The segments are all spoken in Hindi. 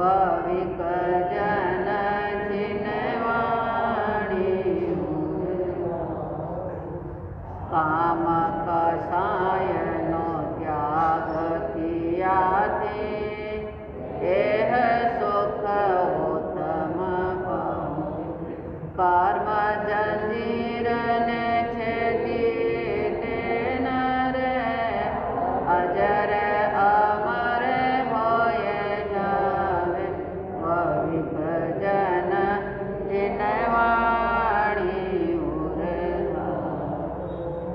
भाविक जन जिनवाणी काम कसायनो त्याग किया ते एह सुख उत्तम कर्म जंजीर ने छेदी तेन रे अजर अमर होए जावे भाविक जन जिनवाणी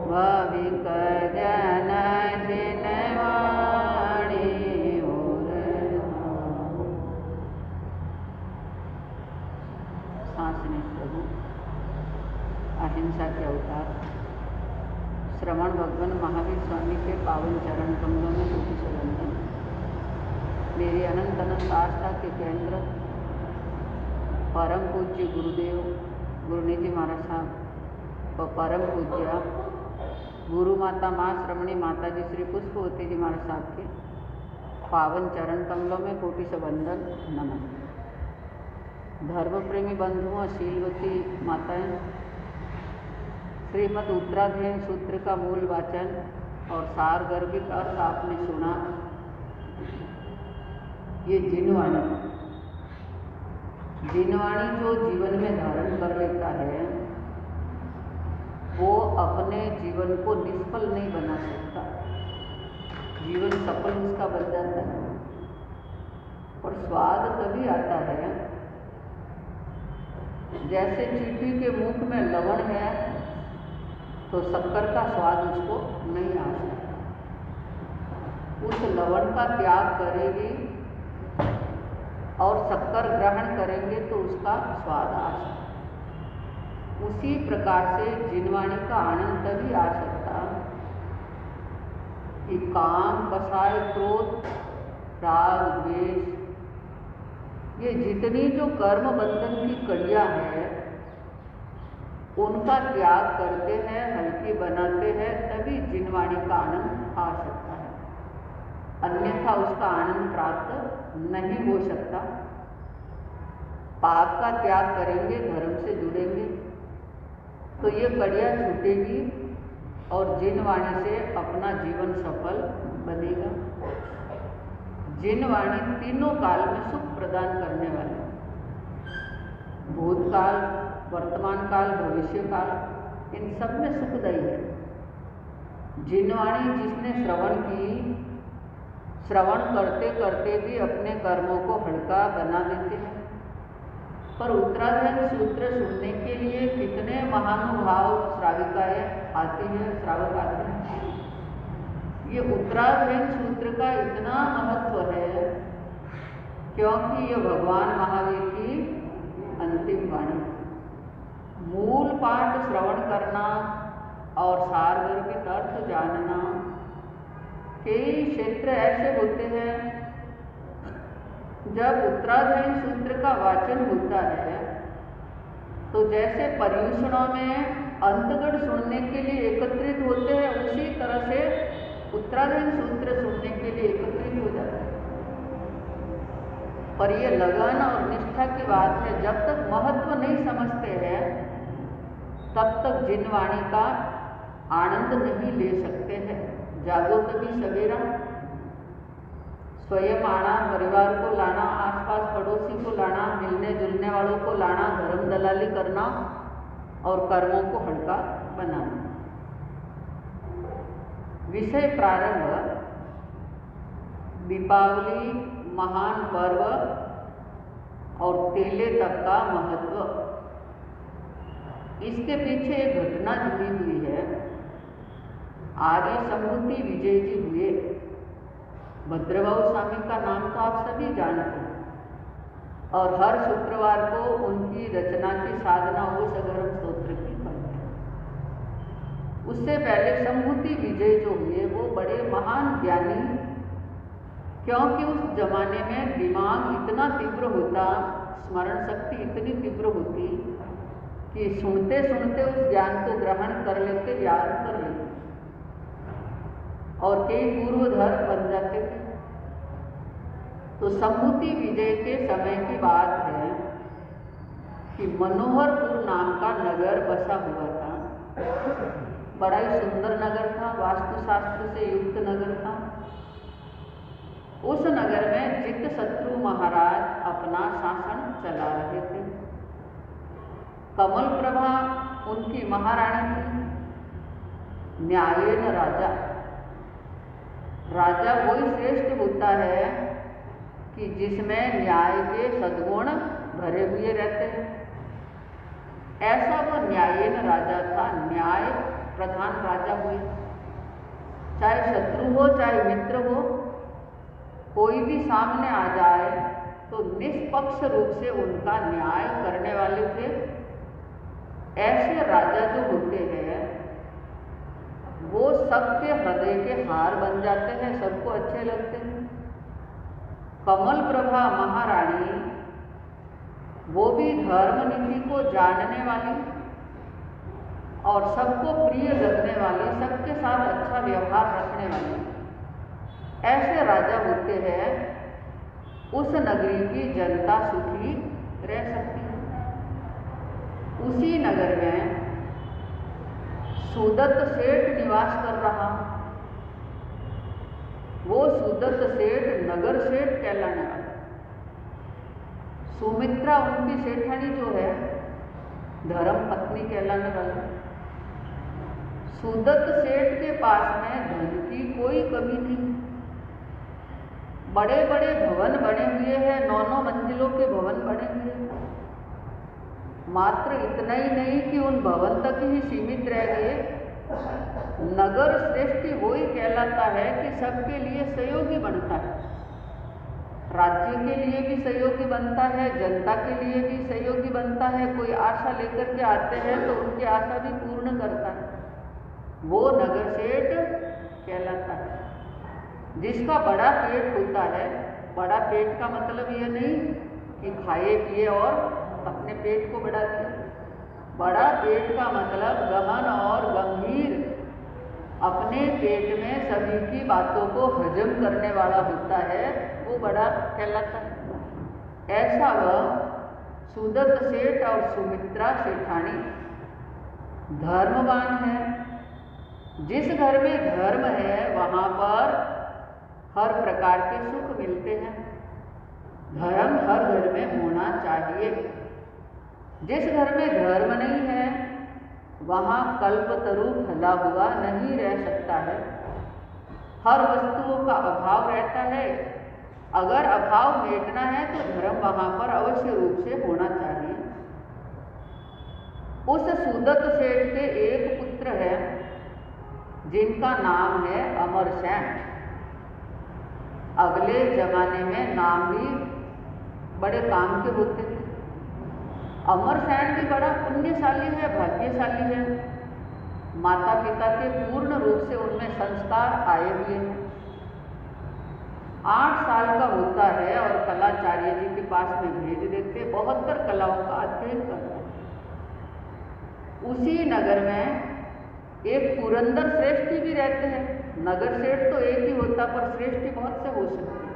भाविक जन जिनवाणी सांसने प्रभु अहिंसा के अवतार श्रवण भगवान महावीर स्वामी के पावन चरण कमलों में कोटि वंदन। मेरी अनंत अनंत आस्था के केंद्र परम पूज्य गुरुदेव गुरुनिधि महाराज साहब व परम पूज्य गुरु माता माँ श्रमणी माता जी श्री पुष्पवती जी महाराज साहब के पावन चरण कमलों में कोटि वंदन नमन। धर्म प्रेमी बंधुओं, शीलवती माताएं, श्रीमद् उत्तराध्ययन सूत्र का मूल वाचन और सार गर्भित अर्थ आपने सुना। ये जिनवाणी जो जीवन में धारण कर लेता है वो अपने जीवन को निष्फल नहीं बना सकता, जीवन सफल उसका बन जाता है। और स्वाद तभी आता है जैसे चींटी के मुख में लवण है तो शक्कर का स्वाद उसको नहीं आ सकता, उस लवण का त्याग करेगी और शक्कर ग्रहण करेंगे तो उसका स्वाद आ सकता। उसी प्रकार से जिनवाणी का आनंद तभी आ सकता कि काम, कसाय, क्रोध, राग, द्वेष, ये जितनी जो कर्म बंधन की कड़ियाँ हैं उनका त्याग करते हैं, हल्की बनाते हैं, तभी जिनवाणी का आनंद आ सकता है। अन्यथा उसका आनंद प्राप्त नहीं हो सकता। पाप का त्याग करेंगे, धर्म से जुड़ेंगे तो ये कड़ियाँ छूटेगी और जिनवाणी से अपना जीवन सफल बनेगा। जिनवाणी तीनों काल में सुख प्रदान करने वाली, भूतकाल, वर्तमान काल, भविष्य काल, इन सब में सुखदायी है। जिनवाणी जिसने श्रवण की, श्रवण करते करते भी अपने कर्मों को हल्का बना देते हैं। पर उत्तराध्ययन सूत्र सुनने के लिए कितने महानुभाव श्राविकाएं आती हैं, श्रावक आते हैं। ये उत्तराध्ययन सूत्र का इतना महत्व है क्योंकि ये भगवान महावीर की अंतिम वाणी। मूल पाठ श्रवण करना और सारगर्भित अर्थ जानना। कई क्षेत्र ऐसे होते हैं जब उत्तराध्ययन सूत्र का वाचन होता है तो जैसे पर्यूषणों में अंतगढ़ सुनने के लिए एकत्रित होते हैं, उसी तरह से उत्तराध्ययन सूत्र सुनने के लिए एकत्रित हो जाते हैं। पर ये लगन और निष्ठा की बात है, जब तक महत्व नहीं समझते हैं तब तक जिनवाणी का आनंद नहीं ले सकते हैं। जागो तभी सवेरा, स्वयं आना, परिवार को लाना, आसपास पड़ोसी को लाना, मिलने जुलने वालों को लाना, धर्म दलाली करना और कर्मों को हल्का बनाना। विषय प्रारंभ दीपावली महान पर्व और तेले तक का महत्व। इसके पीछे एक घटना जुड़ी हुई है। आर्य संभूति विजय जी हुए। भद्रभाऊ स्वामी का नाम तो आप सभी जानते हैं और हर शुक्रवार को उनकी रचना की साधना हो सगर्भ स्तोत्र की करते हैं। उससे पहले संभूति विजय जो हुए वो बड़े महान ज्ञानी, क्योंकि उस जमाने में दिमाग इतना तीव्र होता, स्मरण शक्ति इतनी तीव्र होती कि सुनते सुनते उस ज्ञान को ग्रहण कर लेते, याद कर लेते और कई पूर्वधर बन जाते थे। तो सम्मुति विजय के समय की बात है कि मनोहरपुर नाम का नगर बसा हुआ था। बड़ा ही सुंदर नगर था, वास्तुशास्त्र से युक्त नगर था। उस नगर में जितशत्रु महाराज अपना शासन चला रहे थे। कमल प्रभा उनकी महारानी थी। न्यायेन राजा, राजा वही श्रेष्ठ होता है कि जिसमें न्याय के सद्गुण भरे हुए रहते हैं। ऐसा वो न्यायेन राजा था, न्याय प्रधान राजा हुए। चाहे शत्रु हो चाहे मित्र हो, कोई भी सामने आ जाए तो निष्पक्ष रूप से उनका न्याय करने वाले थे। ऐसे राजा जो होते हैं वो सबके हृदय के हार बन जाते हैं, सबको अच्छे लगते हैं। कमल प्रभा महारानी वो भी धर्म नीति को जानने वाली और सबको प्रिय लगने वाली, सबके साथ अच्छा व्यवहार रखने वाली ऐसे राजा होते हैं। उस नगरी की जनता सुखी रह सकती है। उसी नगर में सुदत्त सेठ निवास कर रहा। वो सुदत्त सेठ नगर सेठ कहलाने वाला। सुमित्रा उनकी सेठानी जो है धर्म पत्नी कहलाने वाली। सुदत्त सेठ के पास में धन की कोई कमी नहीं। बड़े बड़े भवन बने हुए हैं, 9-9 मंजिलों के भवन बने हुए हैं। मात्र इतना ही नहीं कि उन भवन तक ही सीमित रह गए। नगर श्रेष्ठी वही कहलाता है कि सबके लिए सहयोगी बनता है। राज्य के लिए भी सहयोगी बनता है, जनता के लिए भी सहयोगी बनता है। कोई आशा लेकर के आते हैं तो उनकी आशा भी पूर्ण करता है। वो नगर सेठ कहलाता है। जिसका बड़ा पेट होता है, बड़ा पेट का मतलब यह नहीं कि खाए पिए और अपने पेट को बढ़ा दिया। बड़ा पेट का मतलब गहन और गंभीर, अपने पेट में सभी की बातों को हजम करने वाला होता है, वो बड़ा कहलाता है। ऐसा वह सुदत्त सेठ और सुमित्रा सेठानी धर्मवान है। जिस घर में धर्म है वहाँ पर हर प्रकार के सुख मिलते हैं। धर्म हर घर में होना चाहिए। जिस घर में धर्म नहीं है वहाँ कल्पतरु फैला हुआ नहीं रह सकता है। हर वस्तुओं का अभाव रहता है। अगर अभाव मेटना है तो धर्म वहाँ पर अवश्य रूप से होना चाहिए। उस सुदत्त सेठ के एक पुत्र है जिनका नाम है अमरसेन। अगले जमाने में नाम भी बड़े काम के होते थे। अमरसेन भी बड़ा पुण्यशाली है, भाग्यशाली है। माता पिता के पूर्ण रूप से उनमें संस्कार आए हुए हैं। 8 साल का होता है और कलाचार्य जी के पास में भेज देते, 72 कलाओं का अध्ययन करता है। उसी नगर में एक पुरंदर श्रेष्ठी भी रहते हैं। नगर सेठ तो एक ही होता पर श्रेष्ठी बहुत से हो सकते हैं।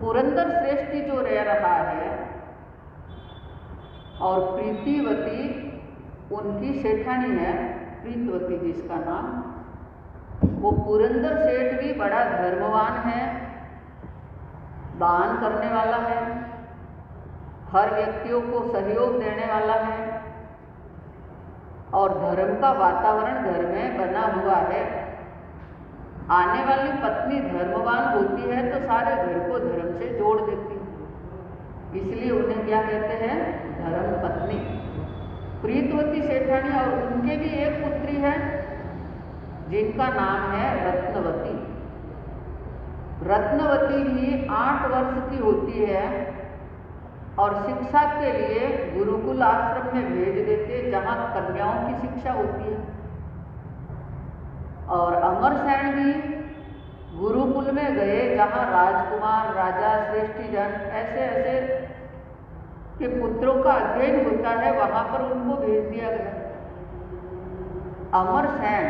पुरंदर श्रेष्ठी जो रह रहा है और प्रीतिवती उनकी सेठानी है, प्रीतवती जिसका नाम, वो पुरंदर सेठ भी बड़ा धर्मवान है, दान करने वाला है, हर व्यक्तियों को सहयोग देने वाला है और धर्म का वातावरण घर में बना हुआ है। आने वाली पत्नी धर्मवान होती है तो सारे घर को धर्म से जोड़ देती है। इसलिए उन्हें क्या कहते हैं? धर्म पत्नी। प्रीतवती सेठानी और उनके भी एक पुत्री है जिनका नाम है रत्नवती। रत्नवती भी 8 वर्ष की होती है और शिक्षा के लिए गुरुकुल आश्रम में भेज देते जहाँ कन्याओं की शिक्षा होती है। और अमरसेन भी गुरुकुल में गए जहाँ राजकुमार, राजा, श्रेष्ठीजन ऐसे ऐसे के पुत्रों का अध्ययन होता है, वहाँ पर उनको भेज दिया गया। अमरसेन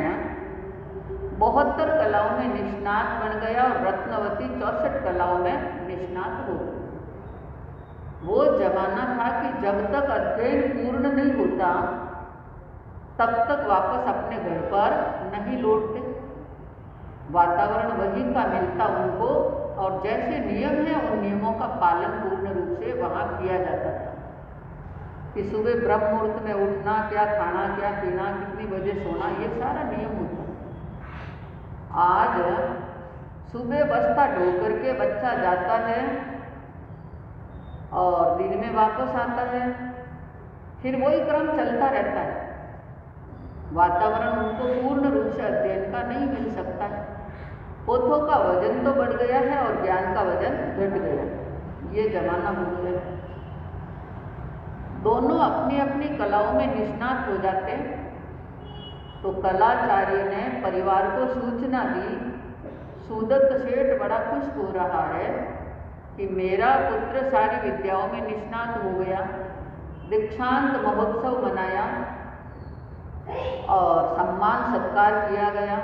72 कलाओं में निष्णात बन गया और रत्नवती 64 कलाओं में निष्णात हो गई। वो जमाना था कि जब तक अध्ययन पूर्ण नहीं होता तब तक वापस अपने घर पर नहीं लौटते। वातावरण वही का मिलता उनको, और जैसे नियम है उन नियमों का पालन पूर्ण रूप से वहाँ किया जाता था कि सुबह ब्रह्म मुहूर्त में उठना, क्या खाना, क्या पीना, कितनी बजे सोना, ये सारा नियम होता है। आज सुबह बस्ता ढो करके बच्चा जाता है और दिन में वापस आता है, फिर वही क्रम चलता रहता है। वातावरण उनको पूर्ण रूप से अध्ययन का नहीं मिल सकता है। पोथों का वजन तो बढ़ गया है और ज्ञान का वजन घट गया, ये जमाना हो गया। दोनों अपनी अपनी कलाओं में निष्णात हो जाते। तो कलाचार्य ने परिवार को सूचना दी। सुदत्त सेठ बड़ा खुश हो रहा है कि मेरा पुत्र सारी विद्याओं में निष्णात हो गया। दीक्षांत महोत्सव मनाया और सम्मान सत्कार किया गया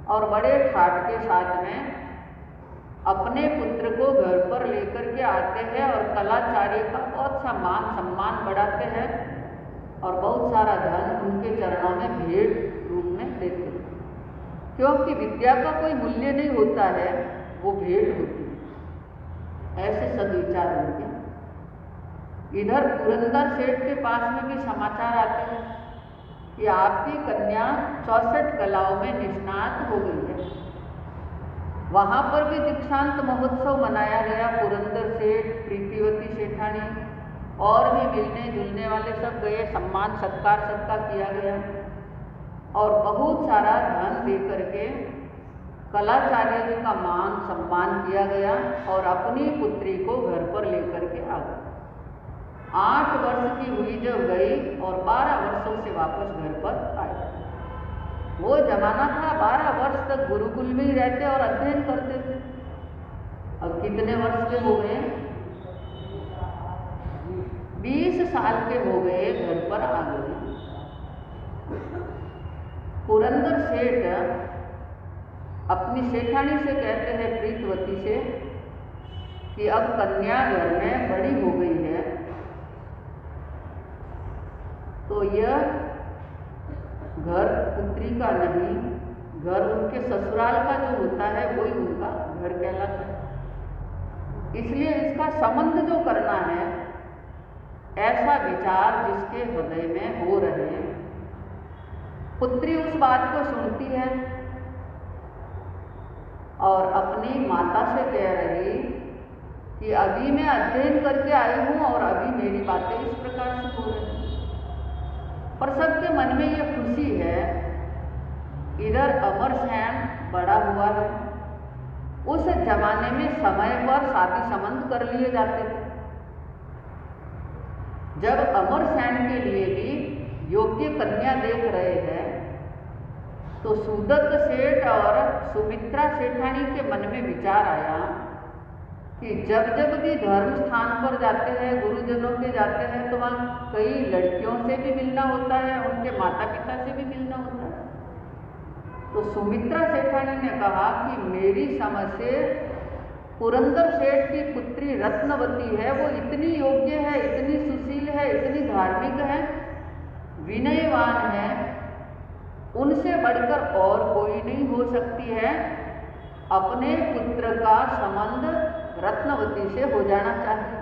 और बड़े ठाट के साथ में अपने पुत्र को घर पर लेकर के आते हैं और कलाचार्य का बहुत सा मान सम्मान बढ़ाते हैं और बहुत सारा धन उनके चरणों में भेंट रूप में देते हैं। क्योंकि विद्या का कोई मूल्य नहीं होता है, वो भेंट होती है। ऐसे सदविचार होंगे। इधर पुरंदर सेठ के पास में भी समाचार आते हैं कि आपकी कन्या 64 कलाओं में निष्णात हो गई है। वहाँ पर भी दीक्षांत महोत्सव मनाया गया। पुरंदर सेठ, प्रीतिवती सेठानी और भी मिलने जुलने वाले सब गए। सम्मान सत्कार सबका किया गया और बहुत सारा धन दे करके कलाचार्य जी का मान सम्मान किया गया और अपनी पुत्री को घर पर लेकर के आ गए। 8 वर्ष की हुई जब गई और 12 वर्षों से वापस घर पर आए। वो जमाना था 12 वर्ष तक गुरुकुल में ही रहते और अध्ययन करते थे। अब कितने वर्ष के हो गए? 20 साल के हो गए, घर पर आ गए। पुरंदर सेठ अपनी सेठानी से कहते हैं, प्रीतवती से, कि अब कन्या घर में बड़ी हो गई है तो यह घर पुत्री का नहीं, घर उनके ससुराल का जो होता है वही उनका घर कहलाता है। इसलिए इसका संबंध जो करना है, ऐसा विचार जिसके हृदय में हो रहे। पुत्री उस बात को सुनती है और अपनी माता से कह रही कि अभी मैं अध्ययन करके आई हूँ और अभी मेरी बातें इस प्रकार से हो रही। पर सबके मन में ये खुशी है। इधर अमरसेन बड़ा हुआ है। उस जमाने में समय पर शादी संबंध कर लिए जाते थे। जब अमरसेन के लिए भी योग्य कन्या देख रहे हैं तो सुदत्त सेठ और सुमित्रा सेठानी के मन में विचार आया कि जब जब भी धर्म स्थान पर जाते हैं, गुरुजनों के जाते हैं, तो वहाँ कई लड़कियों से भी मिलना होता है, उनके माता पिता से भी मिलना होता है। तो सुमित्रा सेठानी ने कहा कि मेरी समझ से पुरंदर सेठ की पुत्री रत्नवती है, वो इतनी योग्य है, इतनी सुशील है, इतनी धार्मिक है, विनयवान है, उनसे बढ़कर और कोई नहीं हो सकती है। अपने पुत्र का संबंध रत्नवती से हो जाना चाहिए।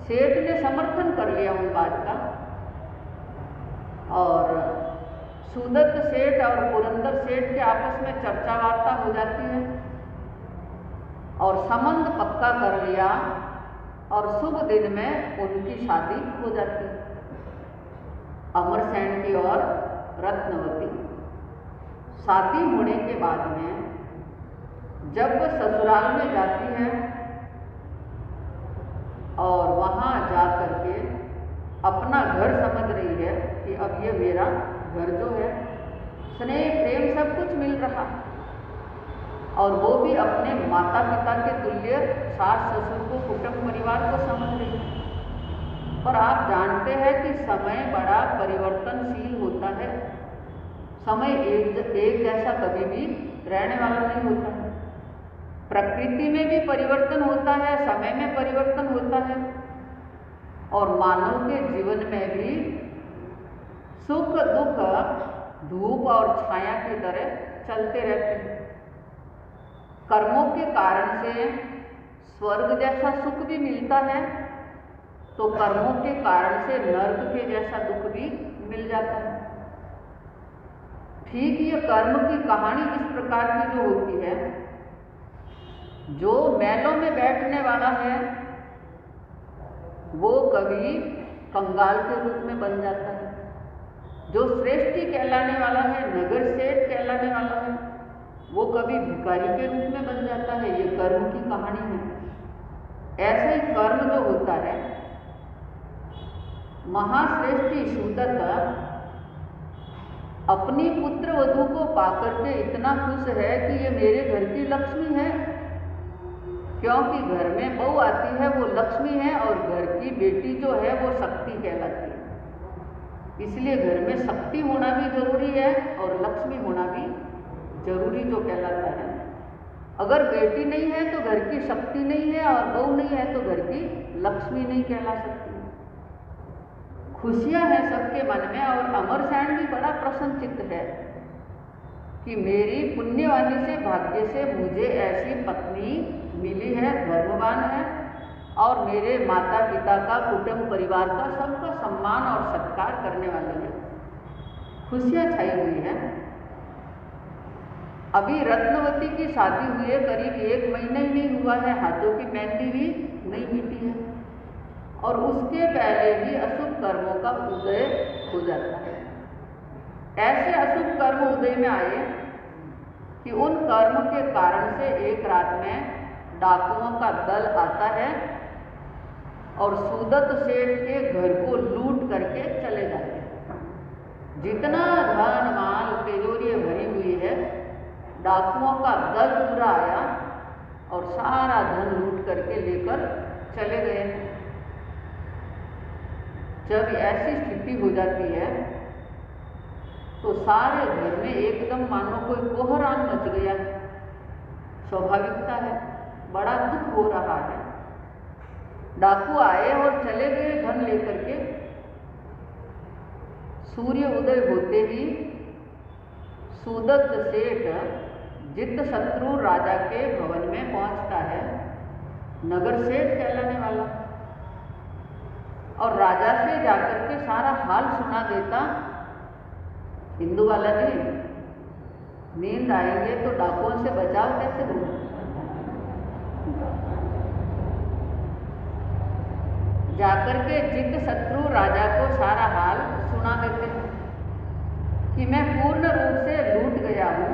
सेठ ने समर्थन कर लिया उन बात का और सुदत्त सेठ और पुरंदर सेठ के आपस में चर्चा वार्ता हो जाती है और संबंध पक्का कर लिया और शुभ दिन में उनकी शादी हो जाती है, अमरसेन की और रत्नवती। शादी होने के बाद में जब वो ससुराल में जाती है और वहाँ जा कर के अपना घर समझ रही है कि अब ये मेरा घर जो है, स्नेह प्रेम सब कुछ मिल रहा और वो भी अपने माता पिता के तुल्य सास ससुर को, कुटुंब परिवार को समझ रही है। पर आप जानते हैं कि समय बड़ा परिवर्तनशील होता है। समय एक जैसा कभी भी रहने वाला नहीं होता है। प्रकृति में भी परिवर्तन होता है, समय में परिवर्तन होता है, और मानव के जीवन में भी सुख दुख धूप और छाया की तरह चलते रहते हैं। कर्मों के कारण से स्वर्ग जैसा सुख भी मिलता है, तो कर्मों के कारण से नरक के जैसा दुख भी मिल जाता है। ठीक ये कर्म की कहानी इस प्रकार की जो होती है, जो महलों में बैठने वाला है वो कभी कंगाल के रूप में बन जाता है, जो श्रेष्ठी कहलाने वाला है, नगर सेठ कहलाने वाला है, वो कभी भिखारी के रूप में बन जाता है। ये कर्म की कहानी है। ऐसे ही कर्म जो होता है, महाश्रेष्ठी सुदत्त अपनी पुत्र वधू को पाकर के इतना खुश है कि ये मेरे घर की लक्ष्मी है, क्योंकि घर में बहू आती है वो लक्ष्मी है, और घर की बेटी जो है वो शक्ति कहलाती है। इसलिए घर में शक्ति होना भी जरूरी है और लक्ष्मी होना भी जरूरी जो कहलाता है। अगर बेटी नहीं है तो घर की शक्ति नहीं है, और बहू नहीं है तो घर की लक्ष्मी नहीं कहला सकती। खुशियां हैं सबके मन में, और अमरसेन भी बड़ा प्रसन्नचित्त है कि मेरी पुण्यवानी से, भाग्य से मुझे ऐसी पत्नी मिली है, धर्मवान है, और मेरे माता पिता का, कुटुंब परिवार का सबका सम्मान और सत्कार करने वाली है। खुशियां छाई हुई है। अभी रत्नवती की शादी हुई है, करीब 1 महीना ही नहीं हुआ है, हाथों की मेहंदी भी नहीं मिटी है, और उसके पहले ही अशुभ कर्मों का उदय हो जाता है। ऐसे अशुभ कर्म उदय में आए कि उन कर्म के कारण से एक रात में डाकुओं का दल आता है और सुदत्त सेठ के घर को लूट करके चले जाते हैं। जितना धन माल तिजोरी भरी हुई है, डाकुओं का दल पूरा आया और सारा धन लूट करके लेकर चले गए। जब ऐसी स्थिति हो जाती है तो सारे घर में एकदम मानो कोई कोहराम मच गया। स्वाभाविकता है, बड़ा दुख हो रहा है। डाकू आए और चले गए धन लेकर के। सूर्य उदय होते ही सुदत्त सेठ जित शत्रु राजा के भवन में पहुंचता है, नगर सेठ कहलाने वाला, और राजा से जाकर के सारा हाल सुना देता। हिंदू वाला जी, नींद आएंगे तो डाकुओं से बचाव कैसे होगा? जाकर के जित शत्रु राजा को सारा हाल सुना देते हैं कि मैं पूर्ण रूप से लूट गया हूं।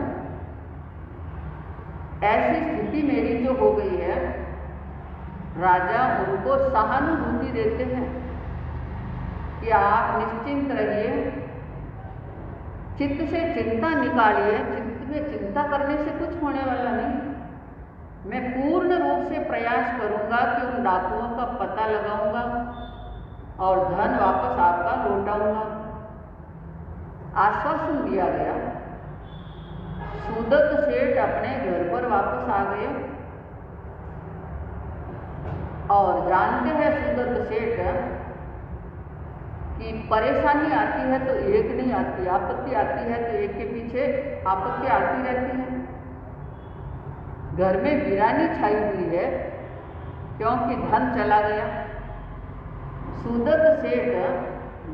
ऐसी स्थिति मेरी जो हो गई है, राजा उनको सहानुभूति देते हैं कि आप निश्चिंत रहिए, चित्त से चिंता निकालिए, चित्त में चिंता करने से कुछ होने वाला नहीं। मैं पूर्ण रूप से प्रयास करूंगा कि उन डाकुओं का पता लगाऊंगा और धन वापस आपका लौटाऊंगा। आश्वासन दिया गया। सुदत्त सेठ अपने घर पर वापस आ गए और जानते हैं सुदत्त सेठ कि परेशानी आती है तो एक नहीं आती, आपत्ति आती है तो एक के पीछे आपत्ति आती रहती है। घर में वीरानी छाई हुई है क्योंकि धन चला गया। सुदत्त सेठ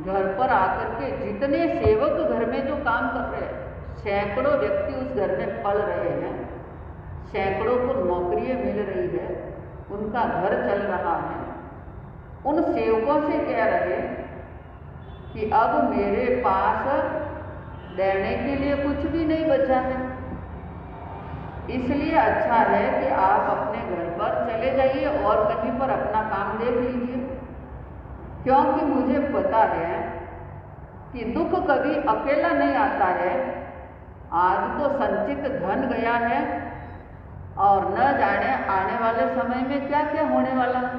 घर पर आकर के जितने सेवक घर में जो काम कर रहे हैं, सैकड़ों व्यक्ति उस घर में पल रहे हैं, सैकड़ों को नौकरियां मिल रही है, उनका घर चल रहा है। उन सेवकों से कह रहे कि अब मेरे पास देने के लिए कुछ भी नहीं बचा है, इसलिए अच्छा है कि आप अपने घर पर चले जाइए और कहीं पर अपना काम देख लीजिए, क्योंकि मुझे पता है कि दुख कभी अकेला नहीं आता है। आज तो संचित धन गया है और न जाने आने वाले समय में क्या क्या होने वाला है,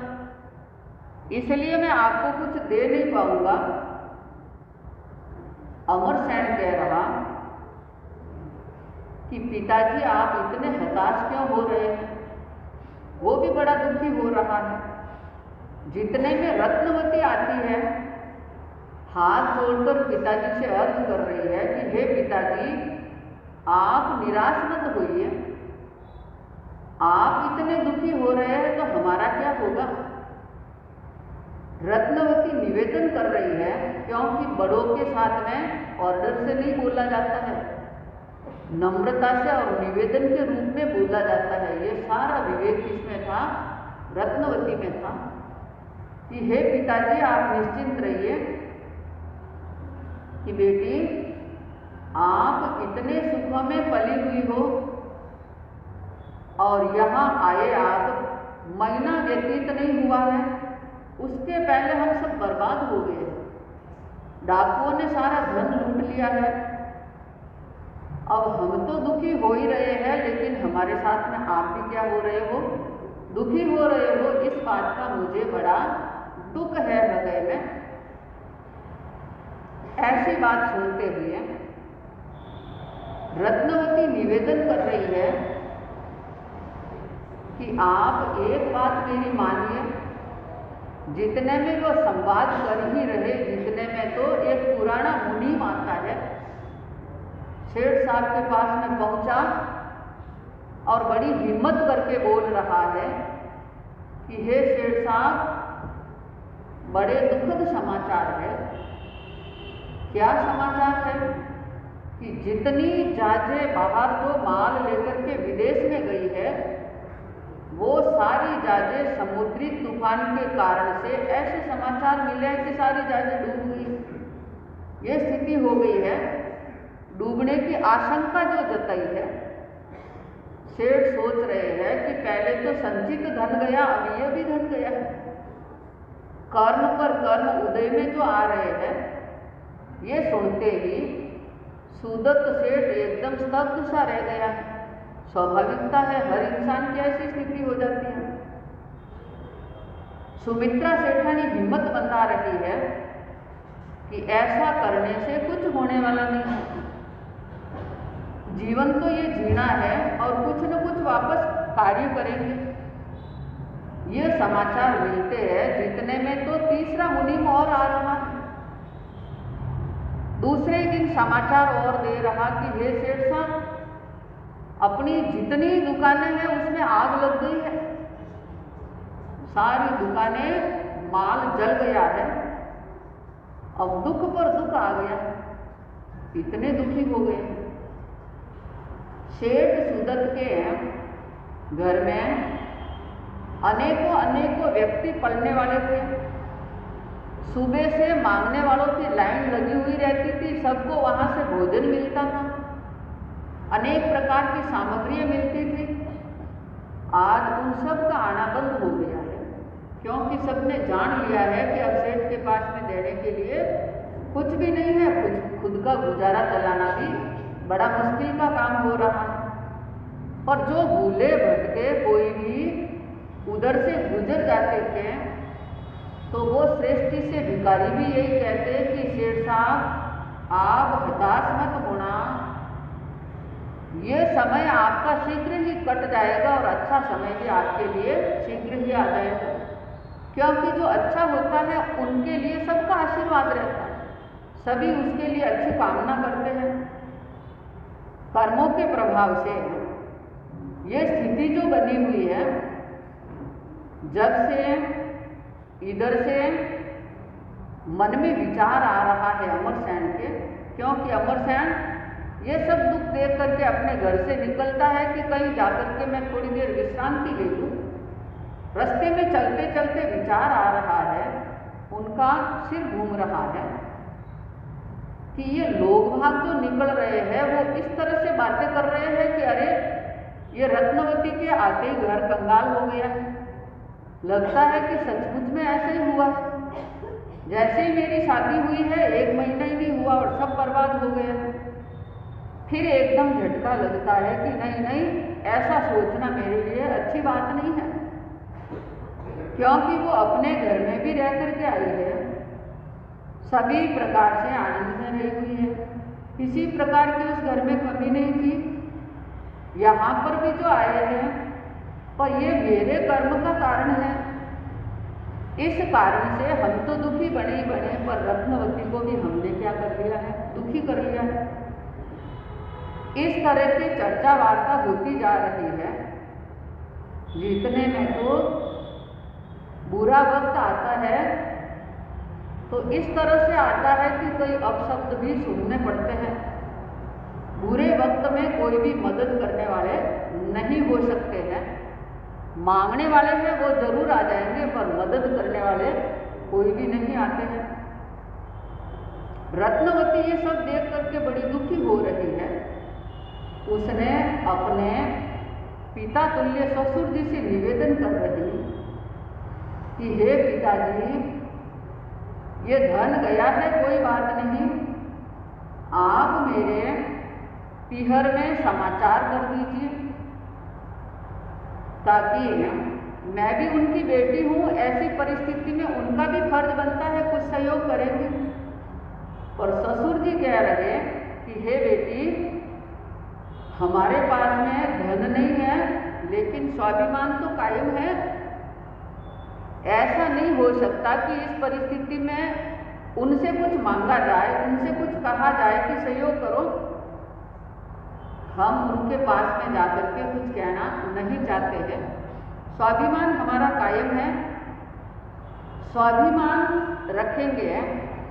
इसलिए मैं आपको कुछ दे नहीं पाऊंगा। अमरसेन कह रहा कि पिताजी आप इतने हताश क्यों हो रहे हैं। वो भी बड़ा दुखी हो रहा है। जितने में रत्नवती आती है, हाथ जोड़कर पिताजी से अर्ज कर रही है कि हे पिताजी, आप निराश मत होइए, आप इतने दुखी हो रहे हैं तो हमारा क्या होगा। रत्नवती निवेदन कर रही है, क्योंकि बड़ों के साथ में ऑर्डर से नहीं बोला जाता है, नम्रता से और निवेदन के रूप में बोला जाता है। ये सारा विवेक किसमें था? रत्नवती में था कि हे पिताजी आप निश्चिंत रहिए कि बेटी आप इतने सुखों में पली हुई हो और यहाँ आए आप महीना व्यतीत नहीं हुआ है, उसके पहले हम सब बर्बाद हो गए। डाकुओं ने सारा धन लूट लिया है। अब हम तो दुखी हो ही रहे हैं, लेकिन हमारे साथ में आप भी क्या हो रहे हो? दुखी हो रहे हो। इस बात का मुझे बड़ा दुख है हृदय में। ऐसी बात सुनते हुए रत्नवती निवेदन कर रही है कि आप एक बात मेरी मानिए। जितने में वो संवाद कर ही रहे, जितने में तो एक पुराना मुनीम आता है, सेठ साहब के पास में पहुंचा और बड़ी हिम्मत करके बोल रहा है कि हे सेठ साहब, बड़े दुखद समाचार है। क्या समाचार है? कि जितनी जहाजें बाहर जो माल लेकर के विदेश में गई है, वो सारी जहाजें समुद्री तूफान के कारण से ऐसे समाचार मिले हैं कि सारी जहाजें डूब गई। ये स्थिति हो गई है। डूबने की आशंका जो जताई है, सेठ सोच रहे हैं कि पहले तो संचित धन गया, अब ये भी धन गया। कर्म पर कर्म उदय में जो आ रहे हैं, ये सुनते ही सुदत्त सेठ एकदम स्तब्ध सा रह गया। स्वाभाविकता है, हर इंसान की ऐसी स्थिति हो जाती है। सुमित्रा सेठानी हिम्मत बता रही है कि ऐसा करने से कुछ होने वाला नहीं है। जीवन तो ये जीना है और कुछ न कुछ वापस कार्य करेंगे। ये समाचार मिलते हैं, जितने में तो तीसरा मुनीम और आ रहा है। दूसरे दिन समाचार और दे रहा कि हे सेठ साहब, अपनी जितनी दुकानें हैं उसमें आग लग गई है। सारी दुकानें, माल जल गया है। अब दुख पर दुख आ गया, इतने दुखी हो गए। सेठ सुदत्त के घर में अनेकों व्यक्ति पलने वाले थे। सुबह से मांगने वालों की लाइन लगी हुई रहती थी, सबको वहां से भोजन मिलता था, अनेक प्रकार की सामग्रियां मिलती थी। आज उन सब का आना बंद हो गया है, क्योंकि सबने जान लिया है कि अब सेठ के पास में देने के लिए कुछ भी नहीं है। खुद का गुजारा चलाना भी बड़ा मुश्किल का काम हो रहा है। और जो भूले भटके कोई भी उधर से गुजर जाते थे, तो वो श्रेष्ठी से भिखारी भी यही कहते कि सेठ साहब, आप हताश मत होना, ये समय आपका शीघ्र ही कट जाएगा और अच्छा समय भी आपके लिए शीघ्र ही आ जाएगा। क्योंकि जो अच्छा होता है उनके लिए सबका आशीर्वाद रहता है, सभी उसके लिए अच्छी कामना करते हैं। कर्मों के प्रभाव से ये स्थिति जो बनी हुई है, जब से इधर से मन में विचार आ रहा है अमरसेन के, क्योंकि अमरसेन ये सब दुख देख करके अपने घर से निकलता है कि कहीं जाकर के मैं थोड़ी देर विश्रांति ले लूँ। रास्ते में चलते चलते विचार आ रहा है, उनका सिर घूम रहा है कि ये लोग भाग जो निकल रहे हैं वो इस तरह से बातें कर रहे हैं कि अरे ये रत्नवती के आते ही घर कंगाल हो गया है। लगता है कि सचमुच में ऐसे ही हुआ है। जैसे ही मेरी शादी हुई है, 1 महीना ही नहीं हुआ और सब बर्बाद हो गया। फिर एकदम झटका लगता है कि नहीं, ऐसा सोचना मेरे लिए अच्छी बात नहीं है, क्योंकि वो अपने घर में भी रह करके आई है, सभी प्रकार से आनंद में रही हुई है, किसी प्रकार की उस घर में कमी नहीं थी। यहाँ पर भी जो आए हैं, पर ये मेरे कर्म का कारण है। इस कारण से हम तो दुखी बने ही बने, पर रत्नवती को भी हमने क्या कर लिया है, दुखी कर लिया है। इस तरह की चर्चा वार्ता होती जा रही है। जितने में तो बुरा वक्त आता है तो इस तरह से आता है कि कोई अपशब्द भी सुनने पड़ते हैं। बुरे वक्त में कोई भी मदद करने वाले नहीं हो सकते हैं। मांगने वाले हैं वो जरूर आ जाएंगे, पर मदद करने वाले कोई भी नहीं आते हैं। रत्नवती ये सब देख करके बड़ी दुखी हो रही है। उसने अपने पिता तुल्य ससुर जी से निवेदन कर रही कि हे पिताजी, ये धन गया है कोई बात नहीं, आप मेरे पीहर में समाचार कर दीजिए, ताकि मैं भी उनकी बेटी हूँ, ऐसी परिस्थिति में उनका भी फर्ज बनता है कुछ सहयोग करेंगे। पर ससुर जी कह रहे कि हे बेटी, हमारे पास में धन नहीं है, लेकिन स्वाभिमान तो कायम है। ऐसा नहीं हो सकता कि इस परिस्थिति में उनसे कुछ मांगा जाए, उनसे कुछ कहा जाए कि सहयोग करो। हम उनके पास में जाकर के कुछ कहना नहीं चाहते हैं। स्वाभिमान हमारा कायम है। स्वाभिमान रखेंगे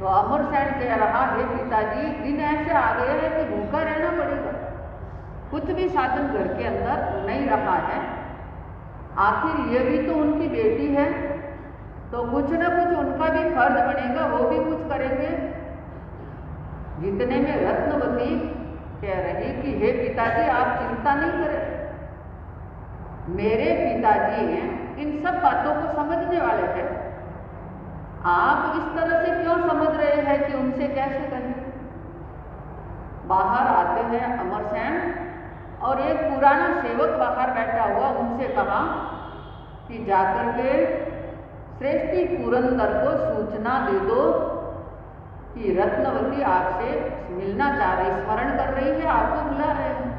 तो अमरसेन कह रहा, हे पिताजी, दिन ऐसे आ गए हैं कि भूखा रहना पड़ेगा। कुछ भी साधन घर के अंदर नहीं रहा है। आखिर ये भी तो उनकी बेटी है, तो कुछ न कुछ उनका भी फर्ज बनेगा, वो भी कुछ करेंगे। जितने में रत्नवती कह रही कि हे पिताजी, आप चिंता नहीं करें, मेरे पिताजी हैं, इन सब बातों को समझने वाले हैं। आप इस तरह से क्यों समझ रहे हैं कि उनसे कैसे कहें। बाहर आते हैं अमरसेन, और एक पुराना सेवक बाहर बैठा हुआ उनसे कहा कि जाकर के श्रेष्ठी पुरंदर को सूचना दे दो कि रत्नवती आपसे मिलना चाह रही, स्मरण कर रही है, आपको बुला रहे हैं।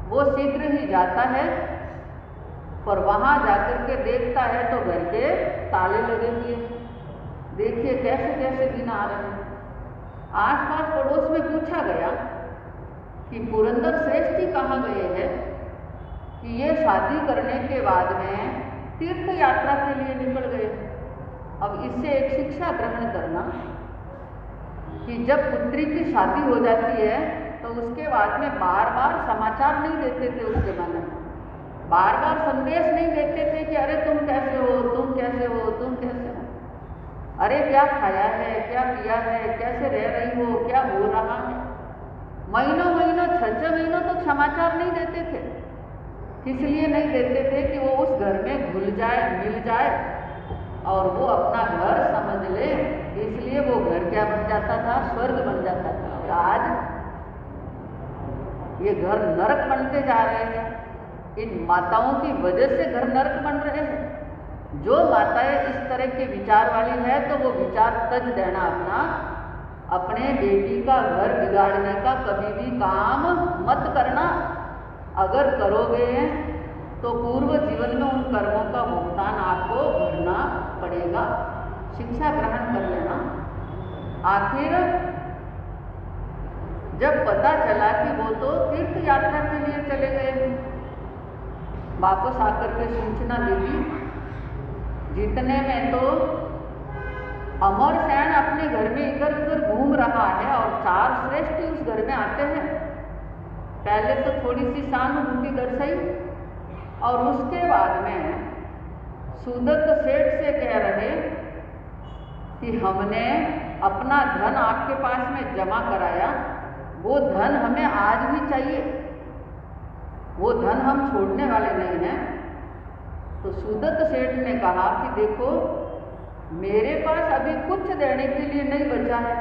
वो शीघ्र ही जाता है, पर वहां जाकर के देखता है तो घर के ताले लगे हुए। देखिए कैसे कैसे दिन आ रहे हैं। आसपास पड़ोस में पूछा गया कि पुरंदर श्रेष्ठी कहाँ गए हैं, कि ये शादी करने के बाद में तीर्थ यात्रा के लिए निकल गए। अब इससे एक शिक्षा ग्रहण करना कि जब पुत्री की शादी हो जाती है तो उसके बाद में बार बार समाचार नहीं देते थे। उस जमाने में बार बार संदेश नहीं देते थे कि अरे तुम कैसे हो, तुम कैसे हो, तुम कैसे हो, अरे क्या खाया है, क्या पिया है, कैसे रह रही हो, क्या हो रहा है। महीनों महीनों 6-6 महीनों तक समाचार नहीं देते थे। इसलिए नहीं देते थे कि वो उस घर में घुल जाए, मिल जाए और वो अपना घर समझ ले। इसलिए वो घर क्या बन जाता था, स्वर्ग बन जाता था। और आज ये घर नरक बनते जा रहे हैं। इन माताओं की वजह से घर नरक बन रहे हैं। जो माताएं इस तरह के विचार वाली है तो वो विचार तज देना अपना, अपने बेटी का घर बिगाड़ने का कभी भी काम मत करना। अगर करोगे तो पूर्व जीवन में उन कर्मों का भुगतान आपको भरना पड़ेगा। शिक्षा ग्रहण कर लेना। आखिर जब पता चला कि वो तो तीर्थ यात्रा के लिए चले गए, वापस आकर के सूचना दे दी। जितने में तो अमरसेन अपने घर में इधर उधर घूम रहा है और 4 श्रेष्ठी उस घर में आते हैं। पहले तो थोड़ी सी सहानुभूति दर्शाई और उसके बाद में सुदत्त सेठ से कह रहे कि हमने अपना धन आपके पास में जमा कराया, वो धन हमें आज भी चाहिए, वो धन हम छोड़ने वाले नहीं हैं। तो सुदत्त सेठ ने कहा कि देखो, मेरे पास अभी कुछ देने के लिए नहीं बचा है।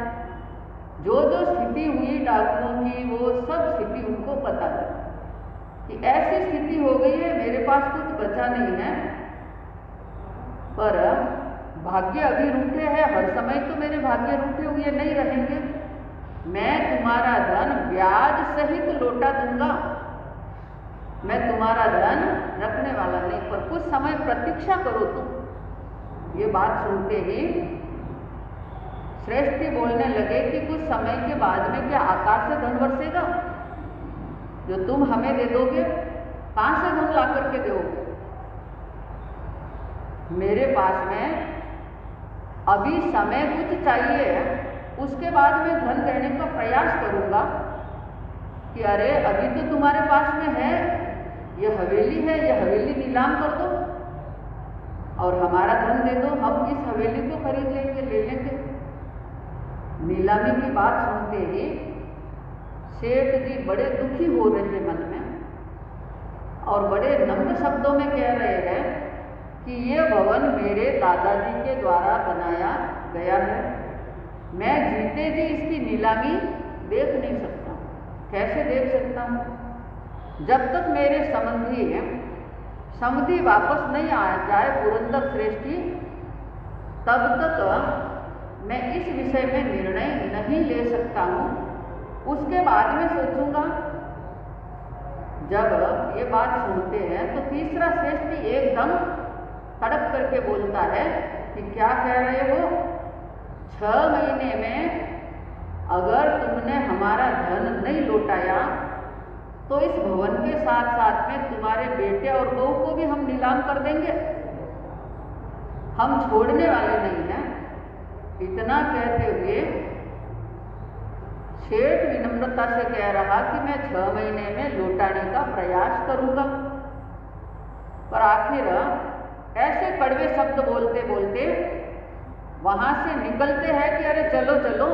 जो जो स्थिति हुई डाकुओं की, वो सब स्थिति उनको पता है कि ऐसी स्थिति हो गई है, मेरे पास कुछ बचा नहीं है। पर भाग्य अभी रूठे हैं, हर समय तो मेरे भाग्य रूठे हुए नहीं रहेंगे। मैं तुम्हारा धन ब्याज सहित लौटा दूंगा। मैं तुम्हारा धन रखने वाला नहीं, पर कुछ समय प्रतीक्षा करो तुम। ये बात सुनते ही श्रेष्ठी बोलने लगे कि कुछ समय के बाद में क्या आकाश से धन बरसेगा? जो तुम हमें दे दोगे, कहाँ से धन ला करके दोगे? मेरे पास में अभी समय कुछ चाहिए है, उसके बाद में धन देने का प्रयास करूंगा। कि अरे अभी तो तुम्हारे पास में है, ये हवेली है, ये हवेली नीलाम कर दो और हमारा धन दे दो, हम इस हवेली को खरीद लेंगे, ले लेंगे। नीलामी की बात सुनते ही सेठ जी बड़े दुखी हो रहे मन में और बड़े नम्र शब्दों में कह रहे हैं कि ये भवन मेरे दादाजी के द्वारा बनाया गया है, मैं जीते जी इसकी नीलामी देख नहीं सकता। कैसे देख सकता हूँ? जब तक मेरे समधी वापस नहीं आ जाए पुरंदर श्रेष्ठी, तब तक मैं इस विषय में निर्णय नहीं ले सकता हूँ। उसके बाद में सोचूंगा। जब ये बात सुनते हैं तो तीसरा श्रेष्ठी एकदम तड़प करके बोलता है कि क्या कह रहे हो? 6 महीने में अगर तुमने हमारा धन नहीं लौटाया तो इस भवन के साथ साथ में तुम्हारे बेटे और बहू को भी हम नीलाम कर देंगे, हम छोड़ने वाले नहीं हैं। इतना कहते हुए सेठ विनम्रता से कह रहा कि मैं 6 महीने में लौटाने का प्रयास करूंगा। पर आखिर ऐसे कड़वे शब्द बोलते बोलते वहां से निकलते हैं कि अरे चलो चलो,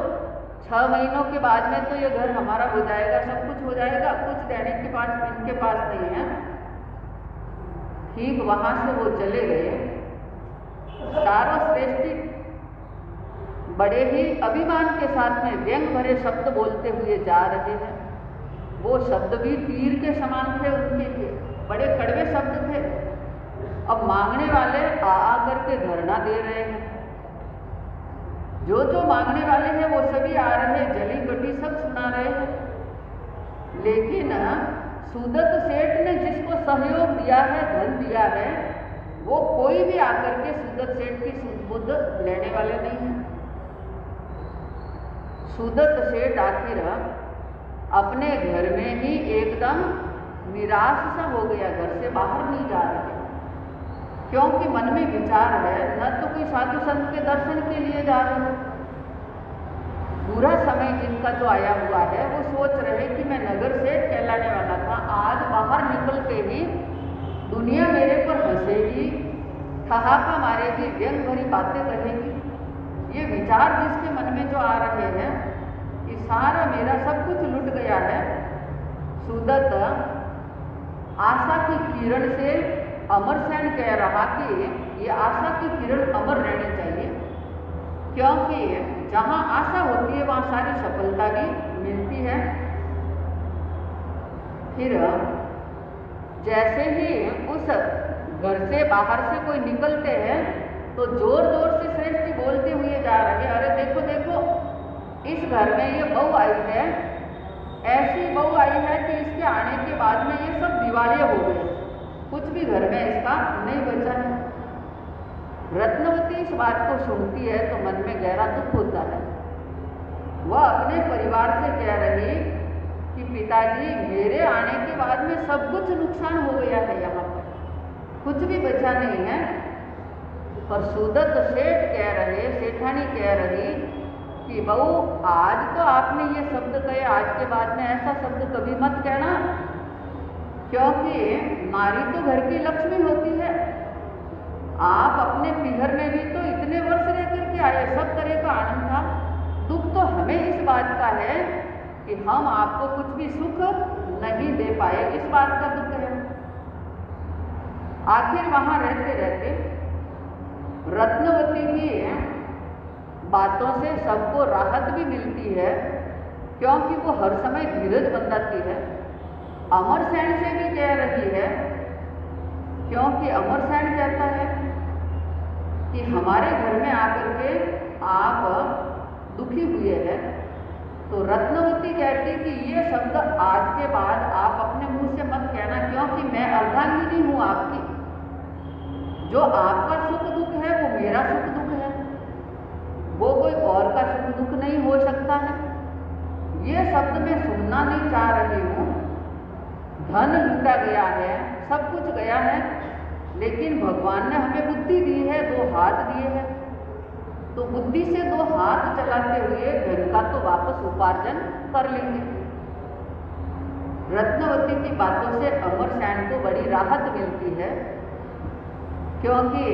6 महीनों के बाद में तो ये घर हमारा हो जाएगा, सब कुछ हो जाएगा, कुछ देने के पास इनके पास नहीं है। ठीक वहां से वो चले गए। चारों श्रेष्ठी बड़े ही अभिमान के साथ में व्यंग भरे शब्द बोलते हुए जा रहे हैं। वो शब्द भी तीर के समान थे, उनके लिए बड़े कड़वे शब्द थे। अब मांगने वाले आ करके धरना दे रहे हैं। जो मांगने वाले हैं वो सभी आ रहे, जली कटी सब सुना रहे हैं। लेकिन सुदत्त सेठ ने जिसको सहयोग दिया है, धन दिया है, वो कोई भी आकर के सुदत्त सेठ की सुध-बुध लेने वाले नहीं है। सुदत्त सेठ आखिर अपने घर में ही एकदम निराश सा हो गया, घर से बाहर नहीं जा रहे, क्योंकि मन में विचार है न तो कोई साधु संत के दर्शन के लिए जा रहे हैं। बुरा समय जिनका जो आया हुआ है वो सोच रहे कि मैं नगर सेठ कहलाने वाला था, आज बाहर निकल के ही दुनिया मेरे पर हंसेगी, ठहाका मारेगी, व्यंग भरी बातें कहेगी। ये विचार जिसके मन में जो आ रहे हैं कि सारा मेरा सब कुछ लुट गया है। सुदत्त आशा की किरण से अमरसेन कह रहा कि ये आशा की किरण अमर रहनी चाहिए, क्योंकि जहाँ आशा होती है वहाँ सारी सफलता भी मिलती है। फिर जैसे ही उस घर से बाहर से कोई निकलते हैं तो जोर जोर से श्रेष्ठी बोलते हुए जा रहे हैं, अरे देखो देखो, इस घर में ये बहू आई है, ऐसी बहू आई है कि इसके आने के बाद में ये सब दिवालिया हो गए, कुछ भी घर में इसका नहीं बचा है। रत्नवती इस बात को सुनती है तो मन में गहरा दुख होता है। वह अपने परिवार से कह रही कि पिताजी, मेरे आने के बाद में सब कुछ नुकसान हो गया है, यहाँ पर कुछ भी बचा नहीं है। पर सुदत्त सेठ कह रहे, सेठानी कह रही कि बहू, आज तो आपने ये शब्द कहे, आज के बाद में ऐसा शब्द कभी मत कहना, क्योंकि नारी तो घर की लक्ष्मी होती है। आप अपने पीहर में भी तो इतने वर्ष रह करके आए, सब तरह का आनंद था। दुख तो हमें इस बात का है कि हम आपको कुछ भी सुख नहीं दे पाए, इस बात का दुख है। आखिर वहां रहते रहते रत्नवती की बातों से सबको राहत भी मिलती है, क्योंकि वो हर समय धीरज बंधाती है। अमरसेन से भी कह रही है, क्योंकि अमरसेन कहता है कि हमारे घर में आकर के आप दुखी हुए हैं, तो रत्नवती कहती कि ये शब्द आज के बाद आप अपने अपने मुंह से मत कहना, क्योंकि मैं अर्धांगिनी हूँ आपकी। जो आपका सुख दुख है वो मेरा सुख दुख है, वो कोई और का सुख दुख नहीं हो सकता है। ये शब्द मैं सुनना नहीं चाह रही हूँ। धन लूटा गया है, सब कुछ गया है, लेकिन भगवान ने हमें बुद्धि दी है, 2 हाथ दिए हैं, तो बुद्धि से 2 हाथ चलाते हुए धन का तो वापस उपार्जन कर लेंगे। रत्नवती की बातों से अमरसेन को बड़ी राहत मिलती है, क्योंकि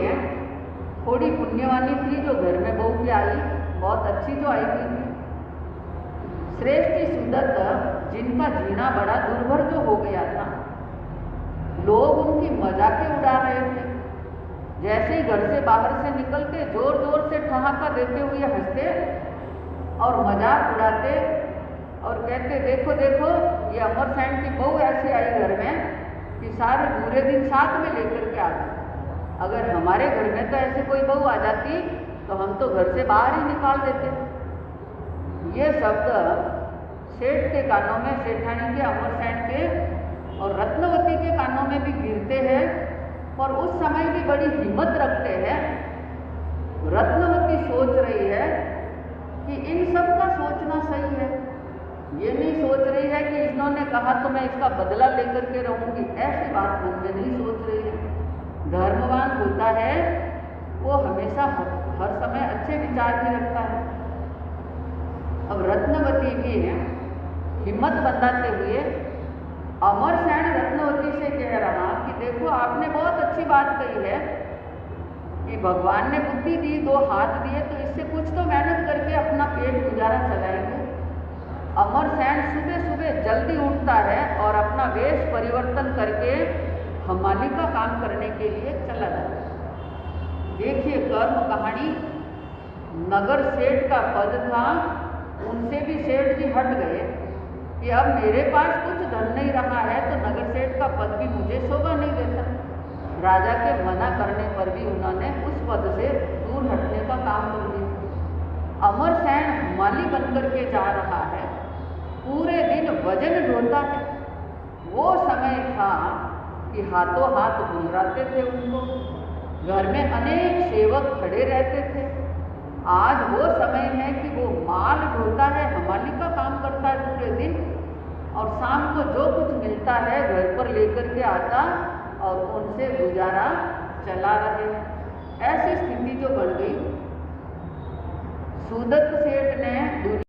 थोड़ी पुण्यवानी थी जो घर में बहू की आई, बहुत अच्छी जो आई हुई थी। श्रेष्ठ सुदत्त जिनका जीना बड़ा दुर्भर जो हो गया था, लोग उनकी मजाकें उड़ा रहे थे। जैसे ही घर से बाहर से निकलते जोर जोर से ठहाका देते हुए हंसते और मजाक उड़ाते और कहते, देखो देखो ये अमरसेन की बहू ऐसी आई घर में कि सारे बुरे दिन साथ में लेकर के आ गए। अगर हमारे घर में तो ऐसे कोई बहू आ जाती तो हम तो घर से बाहर ही निकाल देते। ये शब्द सेठ के कानों में, सेठानी के, अमरसेन के और रत्नवती के कानों में भी गिरते हैं, और उस समय भी बड़ी हिम्मत रखते हैं। रत्नवती सोच रही है कि इन सब का सोचना सही है, ये नहीं सोच रही है कि इन्होंने कहा तो मैं इसका बदला लेकर के रहूंगी, ऐसी बात मन में नहीं सोच रही है। धर्मवान होता है वो हमेशा हर समय अच्छे विचार भी रखता है। अब रत्नवती भी हिम्मत बंधाते हुए अमरसेन रत्नवती से कह रहा कि देखो आपने बहुत अच्छी बात कही है कि भगवान ने बुद्धि दी, 2 हाथ दिए, तो इससे कुछ तो मेहनत करके अपना पेट गुजारा चलाएंगे। अमरसेन सुबह सुबह जल्दी उठता है और अपना वेश परिवर्तन करके हमाली का काम करने के लिए चला जाता है। देखिए कर्म कहानी। नगर सेठ का पद था, उनसे भी सेठ जी हट गए कि अब मेरे पास कुछ धन नहीं रहा है तो नगर सेठ का पद भी मुझे शोभा नहीं देता। राजा के मना करने पर भी उन्होंने उस पद से दूर हटने का काम कर दिया। अमरसेन हमाली बनकर के जा रहा है, पूरे दिन वजन ढोता है। वो समय था कि हाथों हाथ गुजराते थे उनको, घर में अनेक सेवक खड़े रहते थे। आज वो समय है कि वो माल ढोता है, हमाली का काम करता है पूरे दिन, और शाम को जो कुछ मिलता है घर पर लेकर के आता और उनसे गुजारा चला रहे हैं। ऐसी स्थिति जो बढ़ गई, सुदत्त सेठ ने